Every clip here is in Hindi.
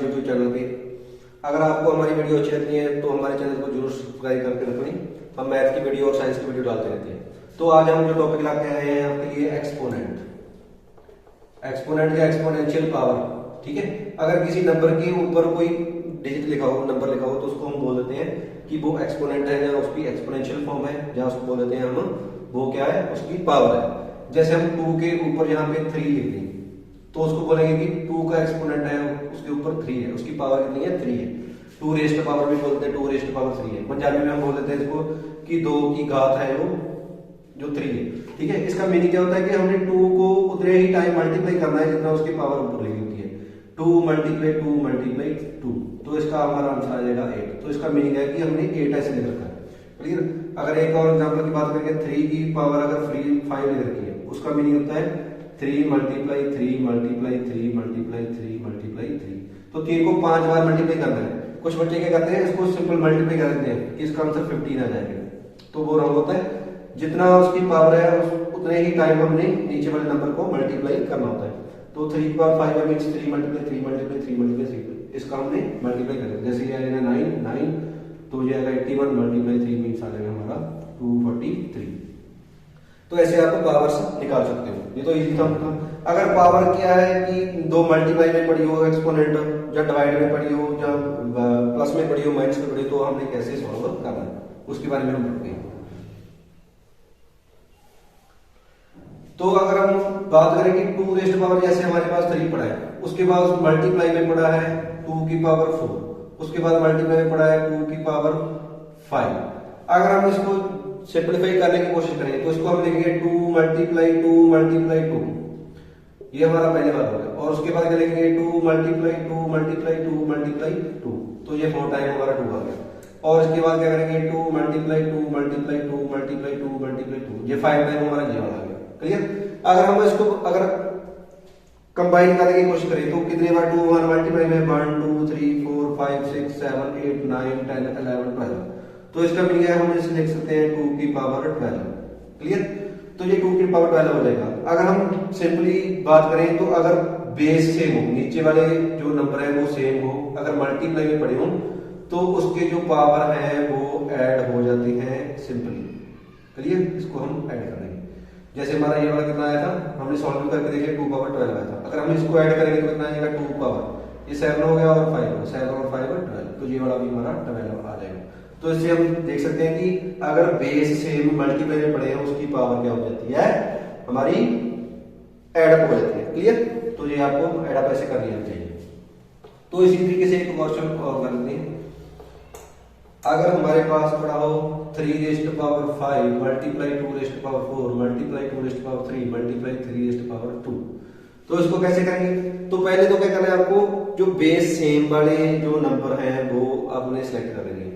यूट्यूब चैनल पे। अगर आपको हमारी वीडियो अच्छी लगती है तो हमारे चैनल को जरूर सब्सक्राइब करके रखें। हम मैथ की वीडियो और साइंस की वीडियो डालते रहते हैं। तो आज हम जो टॉपिक लाके आए हैं आपके लिए एक्सपोनेंट या एक्सपोनेंशियल पावर। ठीक है, अगर किसी नंबर के ऊपर कोई डिजिट लिखा हो, नंबर लिखा हो, तो उसको हम बोल देते हैं कि वो एक्सपोनेंट है, या उसकी एक्सपोनेंशियल फॉर्म है, या उसको बोल देते हैं हम वो क्या है, उसकी पावर है। जैसे हम 2 के ऊपर यहाँ पे 3 लिख दें तो उसको बोलेंगे कि 2 का एक्सपोनेंट है, उसके ऊपर 3 है, उसकी पावर कितनी है, 3 है। 2 रेस्ट पावर भी बोलते हैं, 2 रेस्ट पावर 3 है। पंजाबी में हम बोल देते हैं इसको कि 2 की घात है वो जो 3 है। ठीक है, इसका मीनिंग क्या होता है कि हमने 2 को उतने ही टाइम मल्टीप्लाई करना है जितना उसकी पावर ऊपर लिखी होती है। 2 मल्टीप्लाई 2 मल्टीप्लाई 2, तो इसका हमारा आंसर आ जाएगा 8। तो इसका मीनिंग है कि हमने 8 ऐसे लिख रखा है। क्लियर। अगर एक और एग्जांपल की बात करेंगे, 3 की पावर अगर 5 लिख रखी है, उसका मीनिंग होता है 3 मल्टीप्लाई 3 मल्टीप्लाई 3 मल्टीप्लाई 3 मल्टीप्लाई 3। तो 3 को 5 बार मल्टीप्लाई करना है। कुछ बच्चे क्या करते हैं, इसको सिंपल मल्टीप्लाई कर देते हैं कि इसका आंसर 15 आ जाएगा, तो वो रॉन्ग होता है। जितना उसकी पावर है उतने ही टाइम हमने नीचे वाले नंबर को मल्टीप्लाई करना होता है। तो 3 की power 5 means 3 multiply 3 multiply 3 multiply 3, इसका हमने मल्टीप्लाई कर दिया। जैसे ये आएगा 9 तो ये आएगा 81 मल्टीप्लाई 3 मीन्स आ जाएगा हमारा 243। तो ऐसे आप पावर्स निकाल सकते हो, ये तो इजी था। अगर पावर क्या है कि 2 मल्टीप्लाई में पड़ी हो एक्सपोनेंट, या डिवाइड में पड़ी हो, या प्लस में पड़ी हो, माइनस में पड़ी हो, तो हमने कैसे सॉल्व करना है उसके बारे में हम पढ़ते हैं। तो अगर हम बात करें कि 2 रेस्ट पावर, जैसे हमारे पास 3 पड़ा है, उसके बाद मल्टीप्लाई में पड़ा है 2 की पावर 4, उसके बाद मल्टीप्लाई में पड़ा है 2 की पावर 5। अगर हम इसको सिंपलीफाई करने की कोशिश करें तो इसको हम लिखेंगे 2 मल्टीप्लाई 2 मल्टीप्लाई 2, ये हमारा पहले बार हो गया। और उसके बाद क्या लिखेंगे 2 मल्टीप्लाई 2 मल्टीप्लाई 2 मल्टीप्लाई 2, तो ये 4 टाइम हमारा 2 आ गया। और इसके बाद क्या करेंगे 2 मल्टीप्लाई 2 मल्टीप्लाई 2 मल्टीप्लाई 2 मल्टीप्लाई 2, ये 5 टाइम हमारा ये वाला आ गया। क्लियर। अगर हम इसको अगर कंबाइन करने की कोशिश करें तो कितने बार 2 हमारा मल्टीप्लाई में 1 2 3 4 5 6 7 8 9 10 11 12, तो इसका मीनिंग है हम इसे लिख सकते हैं 2 की पावर 12। क्लियर। तो ये 2 की पावर 12 हो जाएगा। अगर हम सिंपली बात करें तो अगर बेस सेम हो, नीचे वाले जो नंबर है वो सेम हो, अगर मल्टीप्लाई में पड़े हो, तो उसके जो पावर है वो ऐड हो जाते हैं सिंपली। क्लियर। इसको हम ऐड कर देंगे। जैसे हमारा ये वाला कितना आया था, हमने सॉल्व करके देखिए 2 पावर 12 आया था। अगर हम इसको ऐड करेंगे तो कितना आएगा 2 पावर, ये 7 हो गया और 5 हो, 7 और 5 और 12, तो ये वाला भी हमारा 12 आ जाएगा। तो इससे हम देख सकते हैं कि अगर बेस सेम मल्टीप्लाई में पड़े हैं उसकी पावर क्या हो जाती है, हमारी एडअप हो जाती है। क्लियर। तो ये आपको एडअप ऐसे कर लेना चाहिए। तो इसी तरीके से एक क्वेश्चन और कर लेते हैं। अगर हमारे पास पड़ा हो 3 rest power 5 multiply 2 rest power 4 multiply 2 rest power 3 multiply 3 rest power 2, तो इसको कैसे करेंगे? तो पहले तो क्या करना है आपको, जो बेस सेम वाले जो नंबर हैं वो आपने सेलेक्ट कर लेंगे।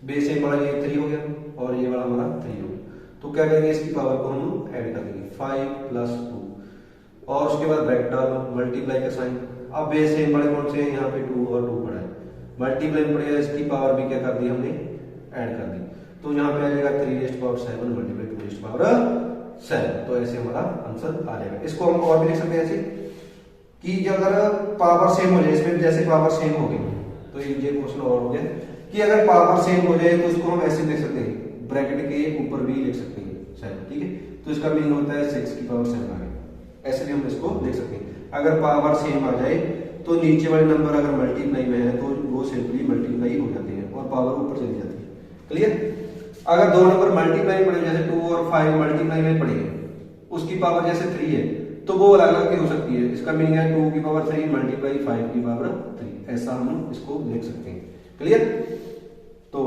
बेस सेम वाला ये 3 हो गया और ये वाला हमारा 3 हो गया, तो क्या करेंगे इसकी पावर को हम ऐड कर देंगे 5 प्लस 2, और उसके बाद ब्रैकेट डालो, मल्टीप्लाई का साइन। अब बेस सेम वाले कौन से हैं, यहाँ पे 2 और 2 पड़ा है, मल्टीप्लाई में पड़ेगा, इसकी पावर भी क्या कर दी हमने, ऐड कर दी। तो यहाँ पे आ जाएगा 3 rest power 7 multiply 2 rest power 7, तो ऐसे हमारा आंसर आ जाएगा। इसको हम और भी लिख सकते हैं ऐसे कि अगर पावर सेम हो जाए, इसमें जैसे पावर सेम हो गई, तो ये क्वेश्चन और हो गया कि अगर पावर सेम हो जाए तो इसको हम ऐसे लिख सकते हैं, ब्रैकेट के ऊपर भी लिख सकते हैं 7। ठीक है, तो इसका मीनिंग होता है 6 की पावर 7 आ गया, ऐसे भी हम इसको लिख सकते हैं। अगर पावर सेम आ जाए तो नीचे वाले नंबर अगर मल्टीप्लाई में है तो वो सिंपली मल्टीप्लाई हो जाते हैं और पावर ऊपर चली जाती है। क्लियर। अगर दो नंबर मल्टीप्लाई पड़े, जैसे 2 और 5 मल्टीप्लाई में पड़े, उसकी पावर जैसे 3 है, तो वो अलग अलग भी हो सकती है। इसका मीनिंग है 2 की पावर 3 मल्टीप्लाई 5 की पावर 3, ऐसा हम इसको लिख सकते हैं। क्लियर। तो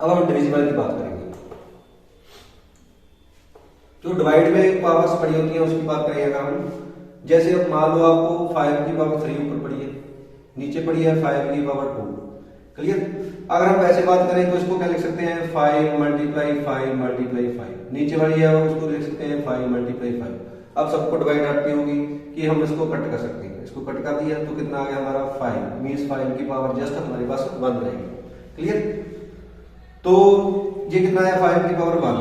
अब हम डिविजिबल की बात करेंगे। जो डिवाइड में पावर्स पड़ी होती है उसकी बात करें अगर हम, जैसे अब मान लो आपको 5 की पावर 3 ऊपर पड़ी है, नीचे पड़ी है 5 की पावर 2। क्लियर। अगर हम वैसे बात करें तो इसको क्या लिख सकते हैं, 5 मल्टीप्लाई 5 मल्टीप्लाई 5, नीचे वाली है उसको लिख सकते हैं 5 मल्टीप्लाई 5। अब सबको डिवाइड आती होगी कि हम इसको कट कर सकते हैं, इसको कट कर दिया तो कितना आ गया हमारा 5 मीन्स 5 की पावर जस्ट हमारे पास 1 रहेगी। क्लियर। तो ये कितना है 5 की पावर 1,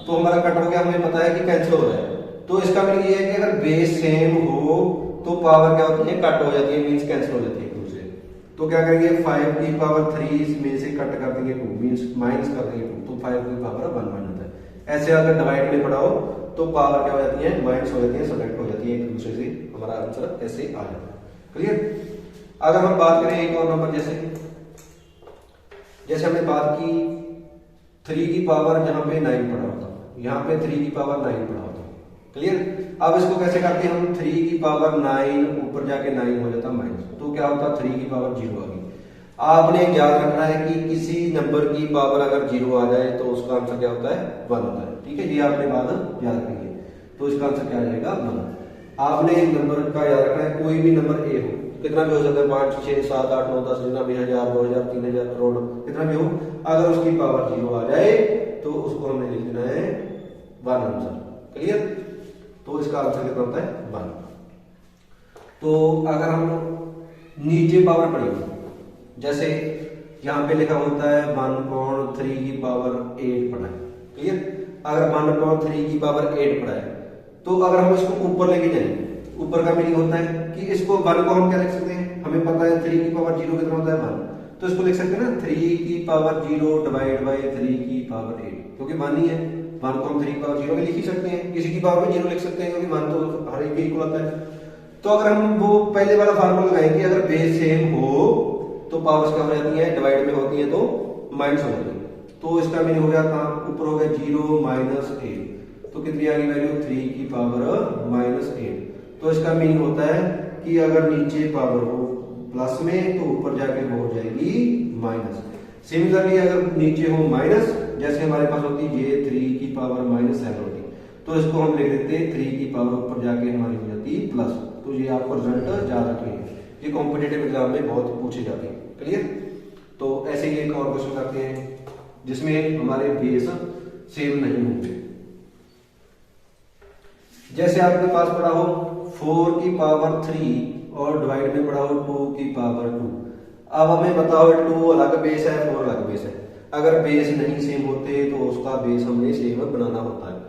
तो हमारा कट हो गया, हमें पता है कि कैंसिल हो रहा है। तो इसका मीनिंग ये है कि अगर बेस सेम हो तो पावर क्या होती है, कट हो जाती है, मीन्स कैंसिल हो जाती है एक दूसरे। तो क्या करेंगे 5 की पावर 3 इसमें से कट कर देंगे 2 मींस माइनस कर देंगे 2, तो 5 की पावर 1 बन जाता है। ऐसे अगर डिवाइड में पढ़ाओ तो पावर क्या हो जाती है, माइनस हो जाती है, सब्ट्रैक्ट हो जाती है एक दूसरे से, हमारा आंसर ऐसे आ जाता है। क्लियर। अगर हम बात करें एक और नंबर, जैसे हमने बात की 3 की पावर जहां पे 9 पढ़ा होता, यहाँ पे 3 की पावर 9 पढ़ा होता। क्लियर। अब इसको कैसे करते हैं हम, 3 की पावर 9 ऊपर जाके 9 हो जाता माइनस, तो क्या होता 3 की पावर 0 आ गई। आपने याद रखना है कि किसी नंबर की पावर अगर 0 आ जाए तो उसका आंसर क्या होता है, 1 होता है। ठीक है, ये आपने बात याद रखनी है। तो इसका आंसर क्या आ जाएगा, 1। आपने नंबर का याद रखना है, कोई भी नंबर ए हो, कितना भी हो सकता है, 5 6 7 8 9 10, जितना भी 1000 2000 3000 करोड़ कितना भी हो, अगर उसकी पावर 0 आ जाए तो उसको हमने लिख देना है 1 आंसर। क्लियर। तो इसका आंसर कितना होता है, 1। तो अगर हम नीचे पावर पढ़ेंगे, जैसे यहां पे लिखा होता है 1/3 की पावर 8 पढ़ा है। क्लियर। अगर 1/3 की पावर 8 पढ़ा है, तो अगर हम इसको ऊपर लेके जाएंगे, ऊपर का मीनिंग होता है कि इसको 1 को हम क्या लिख सकते हैं, हमें पता है 3 की पावर 0 कितना होता है 1, तो इसको लिख सकते हैं ना 3 की पावर 0 डिवाइड बाय 3 की पावर 8, क्योंकि 1 ही है, 1 को हम 3 की पावर 0 में लिख ही सकते हैं, किसी की पावर में 0 लिख सकते हैं, क्योंकि 1 तो हर एक इक्वल आता है। तो अगर हम वो पहले वाला फार्मूला लगाएंगे, अगर बेस सेम हो तो पावर्स क्या हो जाती है, डिवाइड में होती है तो माइनस हो जाती है। तो इसका मीनिंग हो गया, कहां ऊपर हो गया 0 माइनस 8, तो कितनी आ गई वैल्यू 3 की पावर माइनस 8। तो इसका मीनिंग होता है कि अगर नीचे पावर हो प्लस में तो ऊपर जाके वो हो जाएगी माइनस। सिमिलरली अगर नीचे हो माइनस, जैसे हमारे पास होती है ये 3 की पावर माइनस 7 होती, तो इसको हम लिख देते हैं 3 की पावर ऊपर जाके हमारी हो जाती है प्लस। तो ये आपको रिजल्ट याद रखिए, ये कॉम्पिटिटिव एग्जाम में बहुत पूछे जाते हैं। क्लियर। तो ऐसे ही एक और क्वेश्चन करते हैं जिसमें हमारे बेस सेम नहीं होंगे। जैसे आपके पास पढ़ा हो 4 की पावर 3 और डिवाइड में पढ़ा हो 2 की पावर 2। अब हमें बताओ 2 अलग बेस है, 4 अलग बेस है। अगर बेस नहीं सेम होते तो उसका बेस हमें सेम बनाना होता है।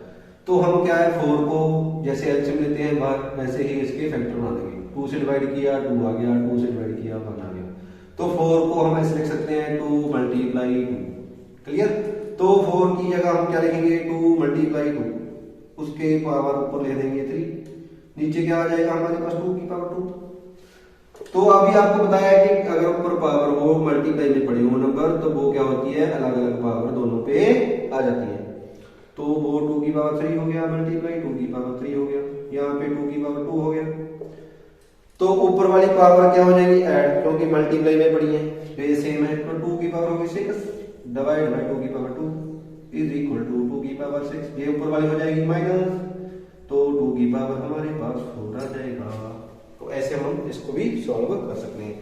तो हम क्या है 4 को जैसे एलसीएम लेते हैं वैसे ही इसके फैक्टर बना देंगे। 2 से डिवाइड किया 2 आ गया, 2 से डिवाइड किया 1 आ गया। तो 4 को हम ऐसे लिख सकते हैं 2 मल्टीप्लाई 2। क्लियर। तो 4 की जगह हम क्या लिखेंगे 2 मल्टीप्लाई 2, उसके पावर ऊपर ले देंगे 3, नीचे क्या आ जाएगा हमारे पास 2 की पावर 2। तो अभी आपको बताया कि अगर ऊपर पावर हो मल्टीप्लाई में पड़े हो नंबर, तो वो क्या होती है अलग अलग पावर दोनों पे आ जाती है। तो वो 2 की पावर 3 हो गया मल्टीप्लाई 2 की पावर 3 हो गया, यहाँ पे 2 की पावर 2 हो गया। तो ऊपर वाली पावर क्या हो जाएगी ऐड, क्योंकि मल्टीप्लाई में पड़ी है, बेस सेम है, तो 2 की पावर होगी 6 डिवाइड बाय 2 की पावर 2 इज इक्वल टू 2 की पावर 6। ये ऊपर वाली हो जाएगी माइनस, तो 2 की पावर हमारे पास 4 आ जाएगा। तो ऐसे हम इसको भी सॉल्व कर सकते हैं।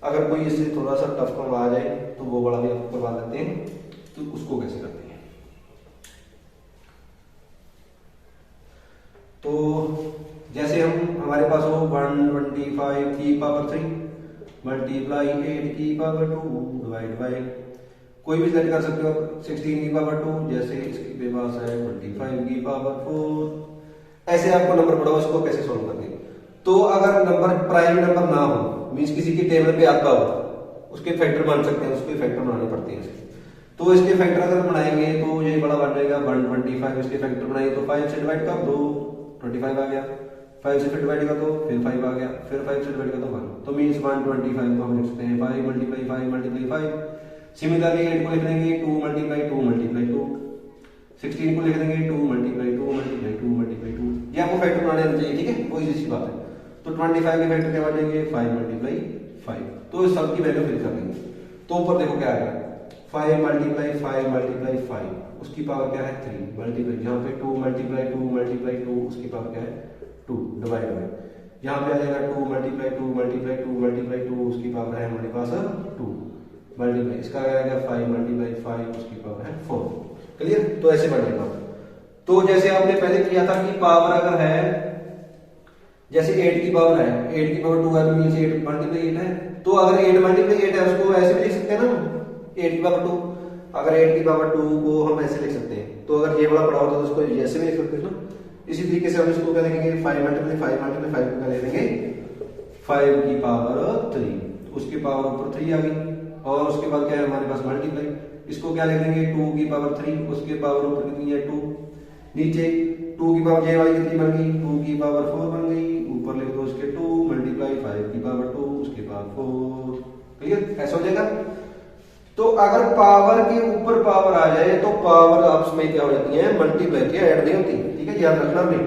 अगर कोई इससे थोड़ा सा टफ काम आ जाए तो वो वाला भी आपको करवा देते हैं, तो उसको कैसे करते हैं। तो जैसे हम हमारे पास हो 125 की पावर 3 मल्टीप्लाई 8 की पावर 2 डिवाइड बाय कोई भी सेलेक्ट कर सकते हो 16 की पावर 2, जैसे इसके पास है 25 की पावर 4। ऐसे आपको नंबर पढ़ो, इसको कैसे सॉल्व करते हैं। तो अगर नंबर प्राइम नंबर ना हो, मींस किसी की टेबल पे आता हो, उसके फैक्टर बन सकते हैं, उसके फैक्टर बनाने पड़ते हैं। तो इसके फैक्टर अगर बनाएंगे तो ये बड़ा बन जाएगा 125, इसके फैक्टर बनाएंगे तो 5 से डिवाइड कर दो 25 आ गया, 5 से फिर डिवाइड कर दो फिर 5 आ गया, फिर 5 से डिवाइड कर दो 1, तो मींस 125 को हम लिख सकते हैं 5 मल्टीप्लाई 5 मल्टीप्लाई 5। सिमिलरली 8 को लिख देंगे 2 मल्टीप्लाई 2 मल्टीप्लाई 2, 16 को लिख देंगे 2 मल्टीप्लाई 2 मल्टीप्लाई 2 मल्टीप्लाई 2। ये आपको फैक्टर बनाने आना चाहिए, ठीक है, कोई सी बात है। तो 25 के फैक्टर क्या बनेंगे 5 मल्टीप्लाई 5, तो इस सब की वैल्यू फिल कर देंगे। तो ऊपर देखो क्या आएगा 5 मल्टीप्लाई 5 मल्टीप्लाई 5, उसकी पावर क्या है 3 मल्टीप्लाई, यहाँ पे 2 मल्टीप्लाई 2 मल्टीप्लाई 2, उसकी पावर क्या है 2 डिवाइड बाय, यहाँ पे आ जाएगा 2 मल्टीप्लाई 2 मल्टीप्लाई 2 मल्टीप्लाई 2, उसकी पावर है हमारे पास 2 मल्टीप्लाई, इसका आएगा 5 मल्टीप्लाई 5, उसकी पावर है 4। क्लियर। तो ऐसे बनेगा। तो जैसे आपने पहले किया था कि पावर अगर है जैसे 8 की पावर है 8 की पावर 2 है तो नीचे 8 मल्टीप्लाई 8 है, तो अगर 8 मल्टीप्लाई 8 है उसको ऐसे भी लिख सकते हैं ना 8 की पावर 2। अगर 8 की पावर 2 को हम ऐसे लिख सकते हैं, तो अगर ये वाला पढ़ा होता तो उसको ऐसे भी लिख सकते हैं ना। इसी तरीके से हम इसको क्या लिखेंगे 5 मल्टीप्लाई 5 मल्टीप्लाई 5 का ले लेंगे 5 की पावर 3, उसके पावर ऊपर 3 आ गई, और उसके बाद क्या है हमारे पास मल्टीप्लाई, इसको क्या लिख देंगे 2 की पावर 3, उसके पावर ऊपर कितनी है 2, नीचे 2 की पावर ये वाली कितनी बन गई 2 की पावर 4 बन गई, ऊपर लिख दो उसके 2 मल्टीप्लाई 5 की पावर 2 उसके पावर 4। क्लियर, ऐसा हो जाएगा। तो अगर पावर के ऊपर पावर आ जाए तो पावर आपस में क्या हो जाती है मल्टीप्लाई की ऐड नहीं होती। ठीक है, याद रखना में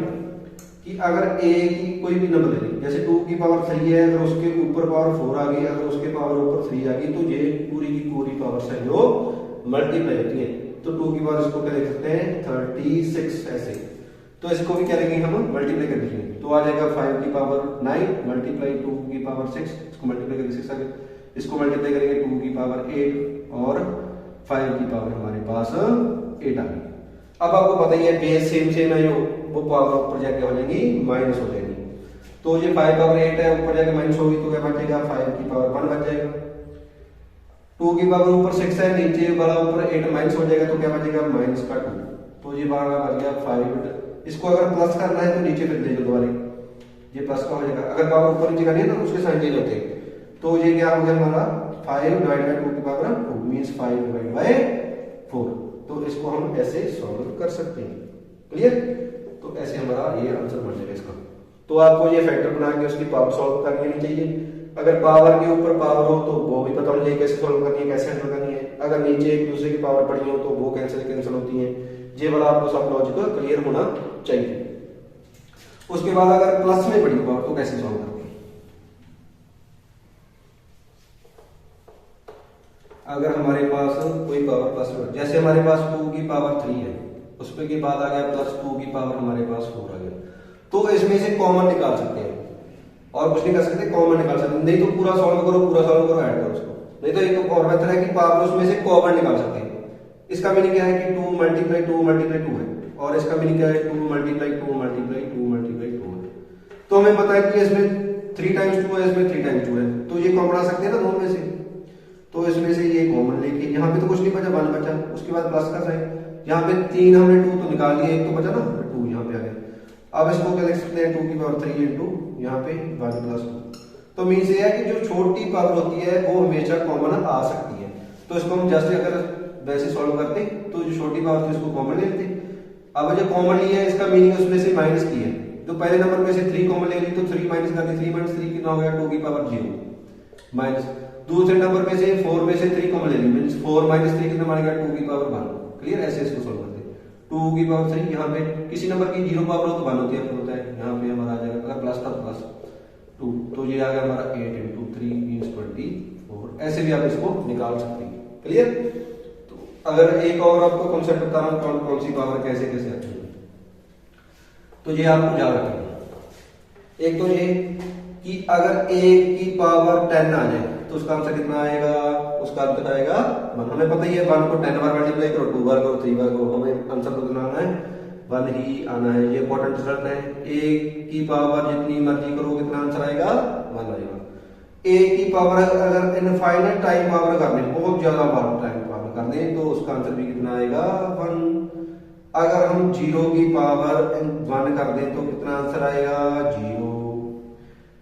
कि अगर a की कोई भी नंबर ले ली, जैसे 2 की पावर 3 है, अगर उसके ऊपर पावर 4 आ गई, अगर उसके पावर ऊपर 3 आ गई, तो ये पूरी की पूरी पावर है जो मल्टीप्लाई होती है। तो 2 की पावर इसको क्या लिख सकते हैं 36 ऐसे, तो इसको भी क्या लिखेंगे हम मल्टीप्लाई कर देंगे, तो आ जाएगा 5 की पावर 9 मल्टीप्लाई 2 की पावर 6, इसको मल्टीप्लाई करके 6 आ गया, इसको मल्टीप्लाई करेंगे 2 की पावर 8 और 5 की पावर हमारे पास 8 आ गई। अब आपको पता ही है बेस सेम सेम है, जो वो पावर ऊपर जाके हो जाएगी माइनस हो जाएगी, तो ये 5 पावर 8 है, ऊपर जाके माइनस होगी तो क्या बचेगा 5 की पावर 1 बच जाएगा। 2 की पावर ऊपर 6 है, नीचे वाला ऊपर 8 माइनस हो जाएगा, तो क्या बचेगा माइनस का 2, तो ये बारह बच गया 5। इसको अगर प्लस करना है तो नीचे फिर देखो दोबारा ये प्लस का हो जाएगा, अगर पावर ऊपर नीचे करनी है तो उसके साइन चेंज होते हैं, तो ये क्या हो गया हमारा 5 डिवाइड बाय 2 की पावर 2 मींस 5 डिवाइड बाय 4। तो इसको हम ऐसे सॉल्व कर सकते हैं। क्लियर, तो ऐसे हमारा ये आंसर बन जाएगा इसका। तो आपको ये फैक्टर बना के उसकी पावर सॉल्व करनी नहीं चाहिए, अगर पावर के ऊपर पावर हो तो वो भी पता होना चाहिए कैसे सॉल्व करनी है, कैसे हैंडल करनी है, अगर नीचे एक दूसरे की पावर पड़ी हो तो वो कैंसिल होती है, ये वाला आपको सब लॉजिक क्लियर होना चाहिए। उसके बाद अगर प्लस में पड़ी पावर तो कैसे सॉल्व करते हैं, अगर हमारे पास कोई पावर प्लस में, जैसे हमारे पास 2 की पावर 3 है, उसके के बाद आ गया प्लस 2 की पावर हमारे पास 4 आ गया, तो इसमें से कॉमन निकाल सकते हैं और कुछ नहीं कर सकते, कॉमन निकाल सकते, नहीं तो पूरा सॉल्व करो ऐड करो उसको, नहीं तो एक और मेथड है कि पावर उसमें से कॉमन निकाल सकते हैं। इसका मीनिंग क्या है कि 2 मल्टीप्लाई 2 मल्टीप्लाई 2 है, और इसका मीनिंग क्या है 2 मल्टीप्लाई 2 मल्टीप्लाई 2 मल्टीप्लाई 2 है, तो हमें पता है कि इसमें 3 टाइम्स 2 है, इसमें 3 टाइम्स 2 है, तो ये कॉमन आ सकते हैं ना दोनों में से, तो इसमें से ये कॉमन लेके यहाँ पे तो कुछ नहीं बचा 1 बचा, उसके बाद प्लस का साइन, यहाँ पे 3 हमने 2 तो निकाल लिया, एक तो बचा ना 2 यहाँ पे आ गया, अब इसको क्या लिख सकते हैं 2 की पावर 3 इंटू यहाँ पे 1 प्लस 2, तो मीन्स ये है कि जो छोटी पावर होती है वो हमेशा कॉमन आ सकती है, तो इसको हम जस्ट अगर वैसे सॉल्व करते तो जो छोटी पावर थी उसको कॉमन ले लेते। अब जो कॉमन लिया है इसका मीनिंग उसमें से माइनस की है, तो पहले नंबर में से 3 कॉमन ले ली तो 3 माइनस कर दी, 3 माइनस 3 कितना हो गया 2 की पावर 0 माइनस, दूसरे नंबर में से 4 में से 3 कॉमन ले ली, मींस 4 माइनस 3 कितना बन गया 2 की पावर 1। क्लियर, ऐसे इसको सॉल्व करते हैं। 2 की पावर 3, यहाँ पे किसी नंबर की 0 पावर हो तो 1 होती है, होता है, यहाँ पे हमारा आ जाएगा अगर प्लस था तो प्लस 2, तो ये आ गया हमारा 8 इंटू 3 मींस 24, ऐसे भी आप इसको निकाल सकते हैं। क्लियर, तो अगर एक और आपको कॉन्सेप्ट बता रहा हूँ कौन सी पावर कैसे कैसे आती है, तो ये आपको याद रखना। एक तो ये कि अगर 1 की पावर 10 आ जाए तो उसका आंसर कितना आएगा, उसका आंसर आएगा 1। हमें पता ही है 1 को 10 बार मल्टीप्लाई करो, 2 बार करो, 3 बार करो, हमें आंसर तो कितना आना है 1 ही आना है, ये इंपॉर्टेंट रिजल्ट है। 1 की पावर जितनी मर्जी करो कितना आंसर आएगा 1 आएगा। 1 की पावर अगर इनफाइनाइट टाइम पावर कर दें, बहुत ज्यादा टाइम पावर कर दें, तो उसका आंसर भी कितना आएगा 1। अगर हम 0 की पावर 1 कर दें तो कितना आंसर आएगा 0।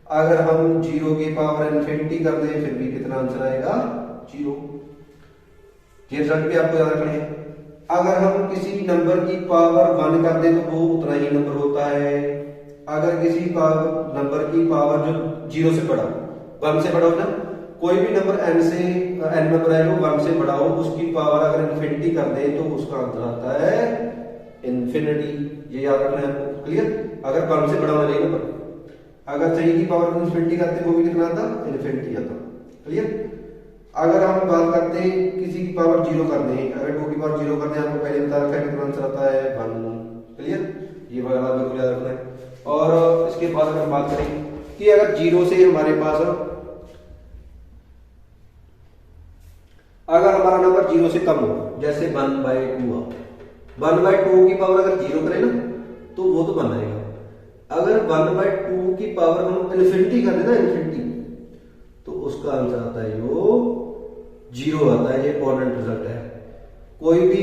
अगर हम 0 की पावर इन्फिनिटी कर दें फिर भी कितना आंसर आएगा 0। ये रिजल्ट भी आपको याद रखना है। अगर हम किसी नंबर की पावर 1 कर दें तो वो उतना ही नंबर होता है। अगर किसी नंबर की पावर जो 0 से बड़ा 1 से बड़ा हो ना, कोई भी नंबर n से n नंबर है वो 1 से बड़ा हो, उसकी पावर अगर इन्फिनिटी कर दें तो उसका आंसर आता है इन्फिनिटी। ये याद रखना है आपको। क्लियर, अगर 1 से बड़ा होना चाहिए नंबर। अगर 3 की पावर इन्फिनिटी करते वो भी कितना आता इन्फिनिटी आता। क्लियर, अगर हम बात करते हैं किसी की पावर 0 कर दें, अगर 2 की पावर 0 कर दें, आपको पहले बता रखा है कितना आंसर आता है 1। क्लियर, ये वाला बिल्कुल याद रखना है। और इसके बाद अगर बात करें कि अगर 0 से हमारे पास अगर हमारा नंबर 0 से कम हो, जैसे 1/2 हुआ, 1/2 की पावर अगर 0 करें ना तो वो तो 1 आएगा। अगर 1/2 की पावर हम इन्फिनिटी कर देना इन्फिनिटी, तो उसका आंसर आता है वो 0 आता है। ये इंपॉर्टेंट रिजल्ट है। कोई भी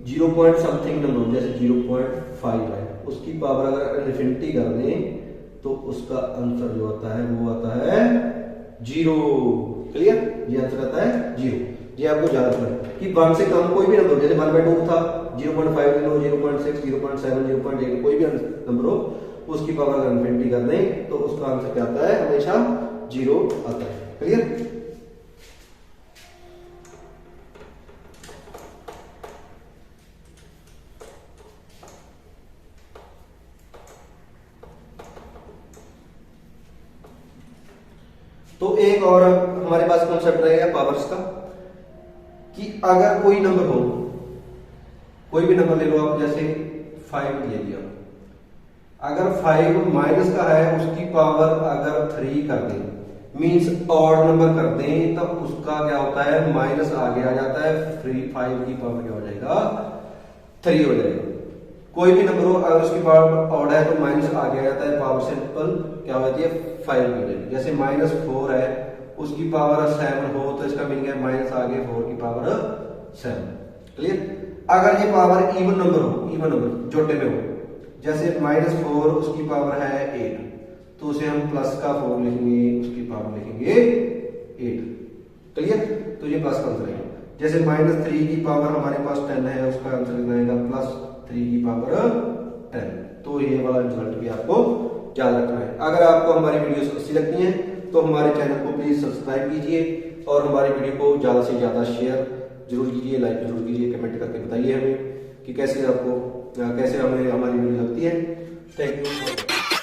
0 पॉइंट समथिंग नंबर हो, जैसे 0.5 है, उसकी पावर अगर इन्फिनिटी कर दें तो उसका आंसर जो आता है वो आता है जीरो। क्लियर, ये आंसर आता है जीरो। ये आपको याद रखना है कि 1 से कम कोई भी नंबर, जैसे 1/2 था, 0.50, 0.6, 0.7, 0.8 कोई भी नंबर हो, उसकी पावर अगर इन्फिनिटी कर दें तो उसका आंसर क्या आता है, हमेशा जीरो आता है। क्लियर। तो एक और हमारे पास कॉन्सेप्ट रहेगा पावर्स का, कि अगर कोई नंबर हो, कोई भी नंबर ले लो आप, जैसे 5 ले लिया, अगर 5 माइनस का है, उसकी पावर अगर 3 कर दें, मींस ऑड नंबर कर दें, तब उसका क्या होता है, माइनस आगे आ जाता है, 5 की पावर क्या हो जाएगा, 3 हो जाएगा। कोई भी नंबर हो, अगर उसकी पावर ऑड है तो माइनस आगे आ जाता है, पावर सिंपल क्या होती है, 5 हो जाएगी। जैसे -4 है, उसकी पावर 7 हो, तो इसका मीनिंग है माइनस आगे 4 की पावर 7। क्लियर। अगर ये पावर इवन नंबर हो, इवन नंबर जोटे में हो, जैसे -4 उसकी पावर है 8, तो उसे हम प्लस का 4 लिखेंगे, उसकी पावर लिखेंगे 8। क्लियर। तो ये प्लस का आंसर है। जैसे -3 की पावर हमारे पास 10 है, उसका आंसर लिखना है +3 की पावर 10। तो ये वाला रिजल्ट भी आपको याद रखना है। अगर आपको हमारी वीडियोस अच्छी लगती हैं तो हमारे चैनल को प्लीज सब्सक्राइब कीजिए और हमारी वीडियो को ज्यादा से ज्यादा शेयर जरूर कीजिए, लाइक जरूर कीजिए, कमेंट करके बताइए हमें कि कैसे आपको, कैसे हमें हमारी वीडियो लगती है। Thank you.